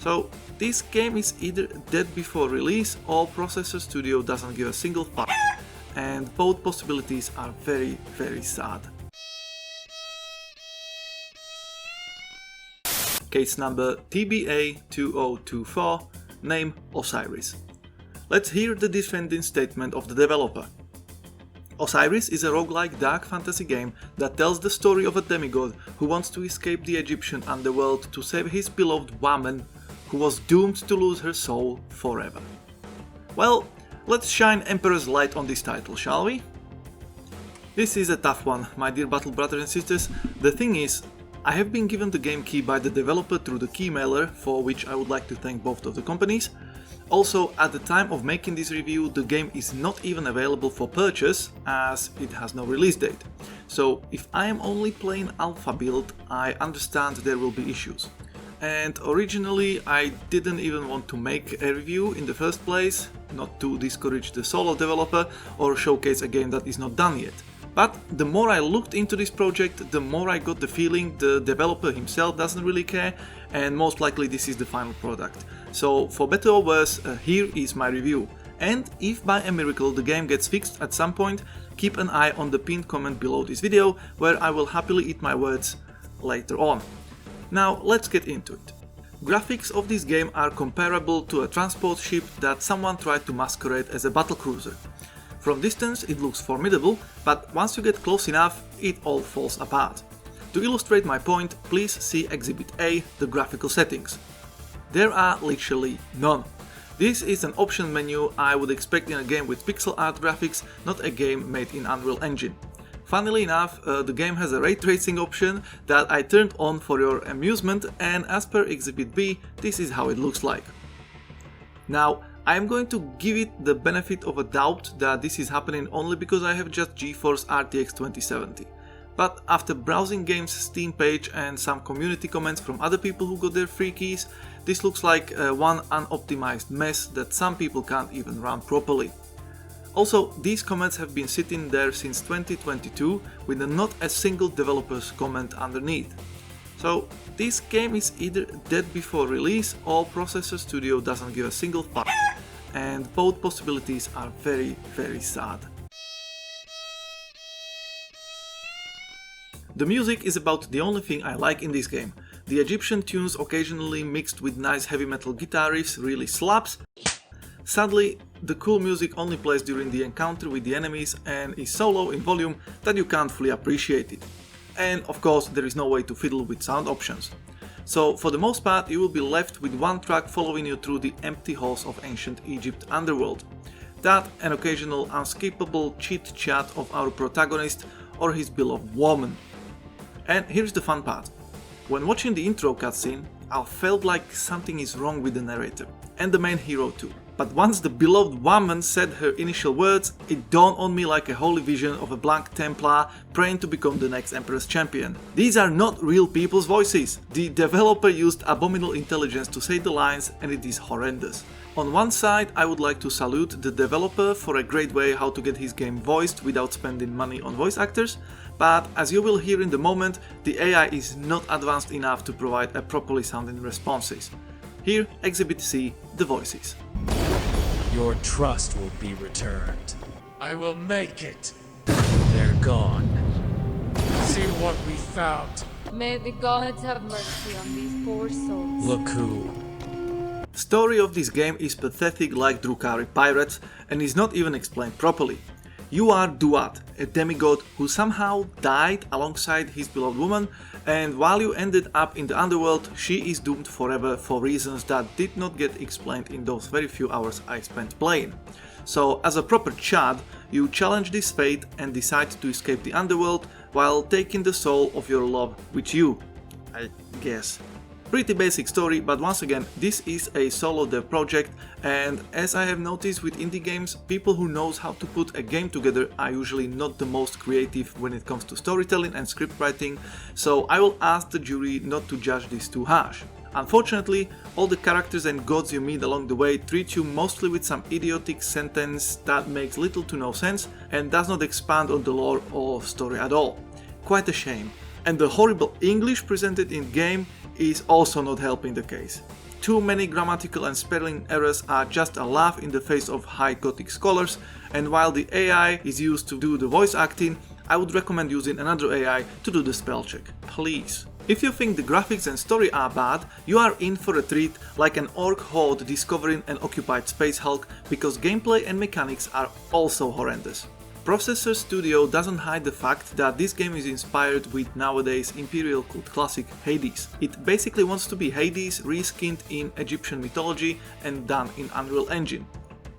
So this game is either dead before release or Processor Studio doesn't give a single fuck, and both possibilities are very, very sad. Case number TBA2024, name Osiris. Let's hear the defending statement of the developer. Osiris is a roguelike dark fantasy game that tells the story of a demigod who wants to escape the Egyptian underworld to save his beloved woman, who was doomed to lose her soul forever. Well, let's shine Emperor's light on this title, shall we? This is a tough one, my dear battle brothers and sisters. The thing is, I have been given the game key by the developer through the keymailer, for which I would like to thank both of the companies. Also, at the time of making this review, the game is not even available for purchase, as it has no release date. So if I am only playing alpha build, I understand there will be issues. And originally I didn't even want to make a review in the first place, not to discourage the solo developer or showcase a game that is not done yet. But the more I looked into this project, the more I got the feeling the developer himself doesn't really care, and most likely this is the final product. So for better or worse, here is my review. And if by a miracle the game gets fixed at some point, keep an eye on the pinned comment below this video, where I will happily eat my words later on. Now let's get into it. Graphics of this game are comparable to a transport ship that someone tried to masquerade as a battlecruiser. From distance it looks formidable, but once you get close enough, it all falls apart. To illustrate my point, please see Exhibit A, the graphical settings. There are literally none. This is an option menu I would expect in a game with pixel art graphics, not a game made in Unreal Engine. Funnily enough, the game has a ray tracing option that I turned on for your amusement, and as per Exhibit B, this is how it looks like. Now, I am going to give it the benefit of a doubt that this is happening only because I have just GeForce RTX 2070. But after browsing game's Steam page and some community comments from other people who got their free keys, this looks like one unoptimized mess that some people can't even run properly. Also, these comments have been sitting there since 2022 with not a single developer's comment underneath. So this game is either dead before release or Processor Studio doesn't give a single fuck, and both possibilities are very, very sad. The music is about the only thing I like in this game. The Egyptian tunes occasionally mixed with nice heavy metal guitar riffs really slaps. Sadly, the cool music only plays during the encounter with the enemies and is so low in volume that you can't fully appreciate it. And of course there is no way to fiddle with sound options. So for the most part you will be left with one track following you through the empty halls of ancient Egypt underworld. That and occasional unskippable chit chat of our protagonist or his beloved woman. And here's the fun part. When watching the intro cutscene, I felt like something is wrong with the narrator, and the main hero too. But once the beloved woman said her initial words, it dawned on me like a holy vision of a Black Templar praying to become the next Emperor's champion. These are not real people's voices. The developer used abominable intelligence to say the lines, and it is horrendous. On one side, I would like to salute the developer for a great way how to get his game voiced without spending money on voice actors, but as you will hear in the moment, the AI is not advanced enough to provide a properly sounding responses. Here, Exhibit C, the voices. Your trust will be returned. I will make it. They're gone. See what we found. May the gods have mercy on these poor souls. Look who. Story of this game is pathetic like Drukhari pirates and is not even explained properly. You are Duat, a demigod who somehow died alongside his beloved woman, and while you ended up in the underworld, she is doomed forever for reasons that did not get explained in those very few hours I spent playing. So as a proper Chad, you challenge this fate and decide to escape the underworld while taking the soul of your love with you, I guess. Pretty basic story, but once again, this is a solo dev project, and as I have noticed with indie games, people who knows how to put a game together are usually not the most creative when it comes to storytelling and script writing, so I will ask the jury not to judge this too harsh. Unfortunately, all the characters and gods you meet along the way treat you mostly with some idiotic sentence that makes little to no sense and does not expand on the lore or story at all. Quite a shame. And the horrible English presented in game is also not helping the case. Too many grammatical and spelling errors are just a laugh in the face of high Gothic scholars, and while the AI is used to do the voice acting, I would recommend using another AI to do the spell check, please. If you think the graphics and story are bad, you are in for a treat like an orc horde discovering an occupied space Hulk, because gameplay and mechanics are also horrendous. Processor Studio doesn't hide the fact that this game is inspired with nowadays Imperial cult classic Hades. It basically wants to be Hades reskinned in Egyptian mythology and done in Unreal Engine.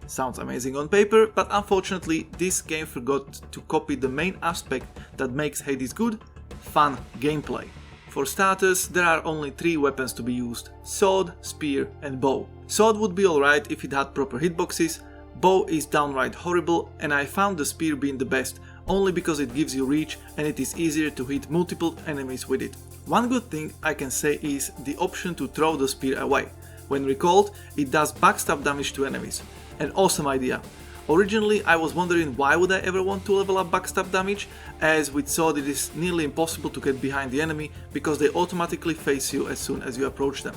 Sounds amazing on paper, but unfortunately this game forgot to copy the main aspect that makes Hades good: fun gameplay. For starters, there are only 3 weapons to be used: sword, spear and bow. Sword would be alright if it had proper hitboxes. Bow is downright horrible, and I found the spear being the best, only because it gives you reach and it is easier to hit multiple enemies with it. One good thing I can say is the option to throw the spear away. When recalled, it does backstab damage to enemies. An awesome idea. Originally I was wondering why would I ever want to level up backstab damage, as with sword it is nearly impossible to get behind the enemy because they automatically face you as soon as you approach them.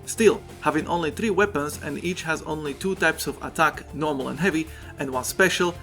Still, having only 3 weapons and each has only 2 types of attack, normal and heavy, and 1 special,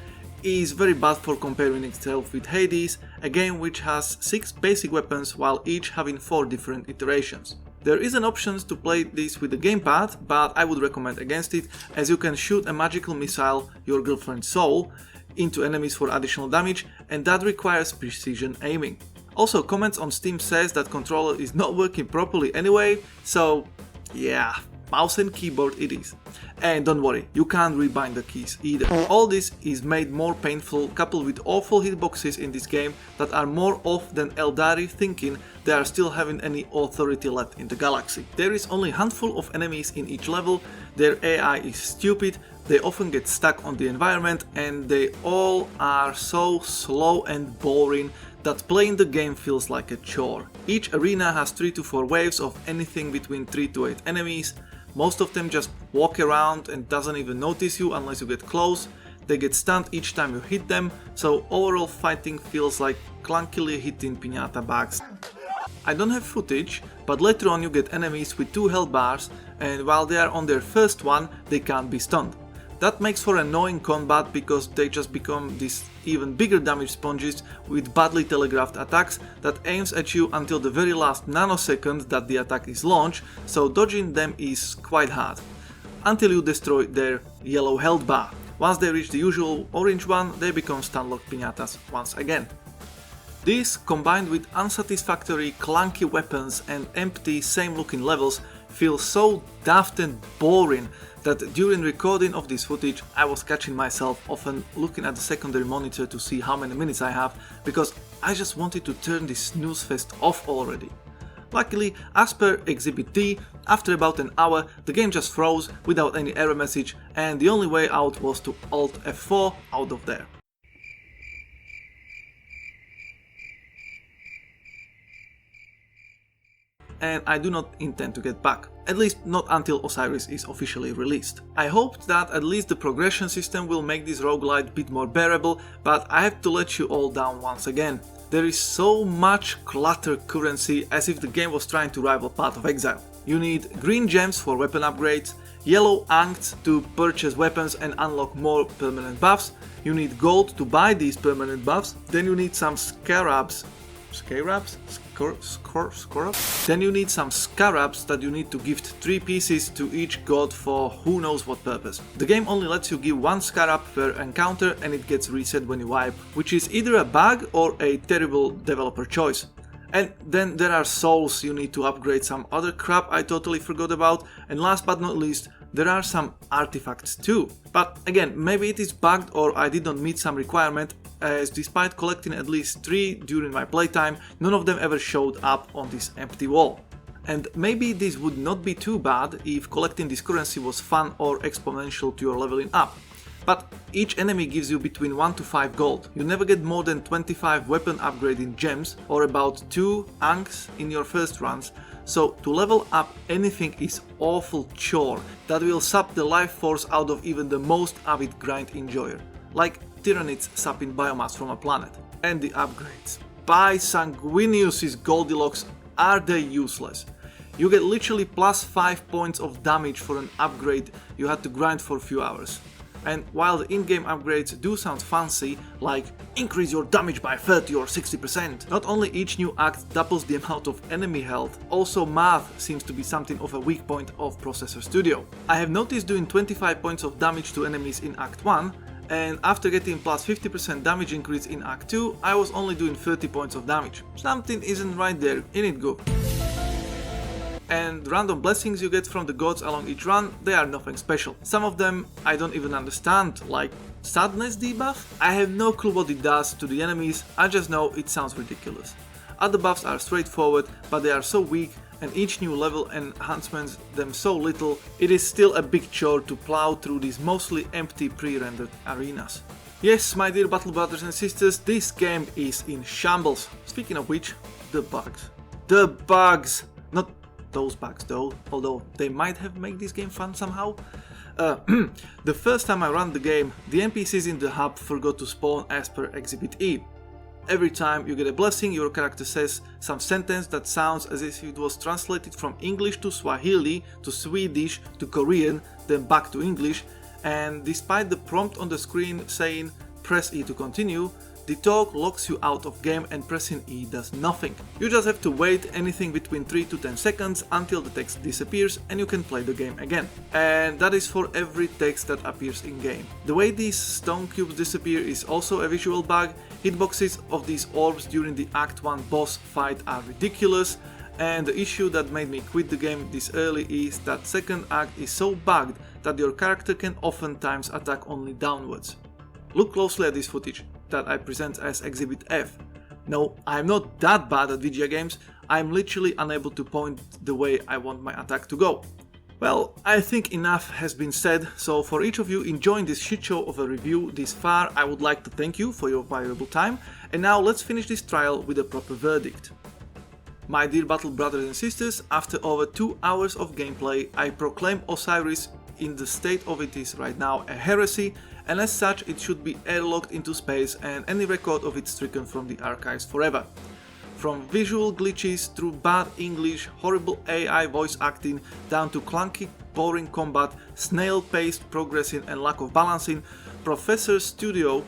is very bad for comparing itself with Hades, a game which has 6 basic weapons while each having 4 different iterations. There is an option to play this with the gamepad, but I would recommend against it, as you can shoot a magical missile, your girlfriend's soul, into enemies for additional damage, and that requires precision aiming. Also, comments on Steam says that controller is not working properly anyway, so yeah, mouse and keyboard it is. And don't worry, you can't rebind the keys either. All this is made more painful, coupled with awful hitboxes in this game that are more off than Eldari thinking they are still having any authority left in the galaxy. There is only a handful of enemies in each level, their AI is stupid, they often get stuck on the environment, and they all are so slow and boring that playing the game feels like a chore. Each arena has 3 to 4 waves of anything between 3 to 8 enemies. Most of them just walk around and doesn't even notice you unless you get close. They get stunned each time you hit them, so overall fighting feels like clunkily hitting piñata bags. I don't have footage, but later on you get enemies with 2 health bars, and while they are on their first one, they can't be stunned. That makes for annoying combat because they just become these even bigger damage sponges with badly telegraphed attacks that aims at you until the very last nanosecond that the attack is launched, so dodging them is quite hard. Until you destroy their yellow health bar. Once they reach the usual orange one, they become stun-locked piñatas once again. This, combined with unsatisfactory clunky weapons and empty same looking levels, feels so daft and boring that during recording of this footage I was catching myself often looking at the secondary monitor to see how many minutes I have, because I just wanted to turn this snooze fest off already. Luckily, as per Exhibit D, after about an hour the game just froze without any error message, and the only way out was to Alt F4 out of there. And I do not intend to get back, at least not until Osiris is officially released. I hoped that at least the progression system will make this roguelite a bit more bearable, but I have to let you all down once again. There is so much clutter currency, as if the game was trying to rival Path of Exile. You need green gems for weapon upgrades, yellow angts to purchase weapons and unlock more permanent buffs, you need gold to buy these permanent buffs, then you need some scarabs. Then you need some scarabs that you need to gift 3 pieces to each god for who knows what purpose. The game only lets you give 1 scarab per encounter and it gets reset when you wipe, which is either a bug or a terrible developer choice. And then there are souls you need to upgrade, some other crap I totally forgot about, and last but not least, there are some artifacts too. But again, maybe it is bugged or I did not meet some requirement, as despite collecting at least 3 during my playtime, none of them ever showed up on this empty wall. And maybe this would not be too bad if collecting this currency was fun or exponential to your leveling up. But each enemy gives you between 1 to 5 gold. You never get more than 25 weapon upgrading gems or about 2 ankhs in your first runs, so to level up anything is awful chore that will sap the life force out of even the most avid grind enjoyer, like Tyranids sapping biomass from a planet. And the upgrades. By Sanguinius's Goldilocks, are they useless? You get literally plus 5 points of damage for an upgrade you had to grind for a few hours. And while the in-game upgrades do sound fancy, like increase your damage by 30 or 60%, not only each new act doubles the amount of enemy health, also math seems to be something of a weak point of Processor Studio. I have noticed doing 25 points of damage to enemies in Act 1, and after getting plus 50% damage increase in Act 2, I was only doing 30 points of damage. Something isn't right there, innit go? And random blessings you get from the gods along each run, they are nothing special. Some of them I don't even understand, like sadness debuff? I have no clue what it does to the enemies, I just know it sounds ridiculous. Other buffs are straightforward, but they are so weak, and each new level enhancements them so little, it is still a big chore to plow through these mostly empty pre-rendered arenas. Yes, my dear battle brothers and sisters, this game is in shambles. Speaking of which, the bugs. The bugs! Not those bugs though, although they might have made this game fun somehow. The first time I ran the game, the NPCs in the hub forgot to spawn as per Exhibit E. Every time you get a blessing, your character says some sentence that sounds as if it was translated from English to Swahili, to Swedish, to Korean, then back to English, and despite the prompt on the screen saying press E to continue, the talk locks you out of game and pressing E does nothing. You just have to wait anything between 3 to 10 seconds until the text disappears and you can play the game again. And that is for every text that appears in game. The way these stone cubes disappear is also a visual bug. Hitboxes of these orbs during the Act 1 boss fight are ridiculous, and the issue that made me quit the game this early is that second act is so bugged that your character can oftentimes attack only downwards. Look closely at this footage that I present as Exhibit F. No, I am not that bad at video games, I am literally unable to point the way I want my attack to go. Well, I think enough has been said, so for each of you enjoying this shitshow of a review this far, I would like to thank you for your valuable time, and now let's finish this trial with a proper verdict. My dear battle brothers and sisters, after over 2 hours of gameplay, I proclaim Osiris in the state of it is right now a heresy, and as such it should be airlocked into space and any record of it stricken from the archives forever. From visual glitches through bad English, horrible AI voice acting, down to clunky, boring combat, snail-paced progressing and lack of balancing, Processor Studio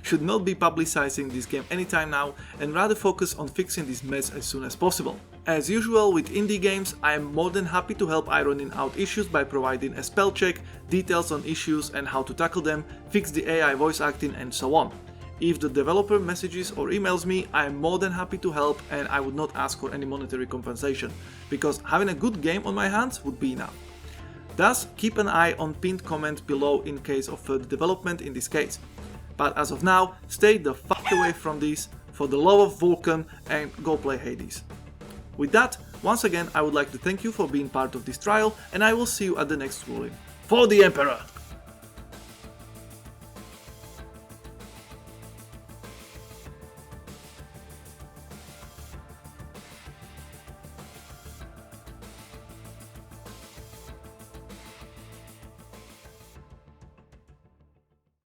should not be publicizing this game anytime now and rather focus on fixing this mess as soon as possible. As usual with indie games, I am more than happy to help ironing out issues by providing a spell check, details on issues and how to tackle them, fix the AI voice acting and so on. If the developer messages or emails me, I am more than happy to help and I would not ask for any monetary compensation, because having a good game on my hands would be enough. Thus, keep an eye on pinned comment below in case of further development in this case. But as of now, stay the fuck away from this, for the love of Vulcan, and go play Hades. With that, once again I would like to thank you for being part of this trial, and I will see you at the next ruling. For the Emperor!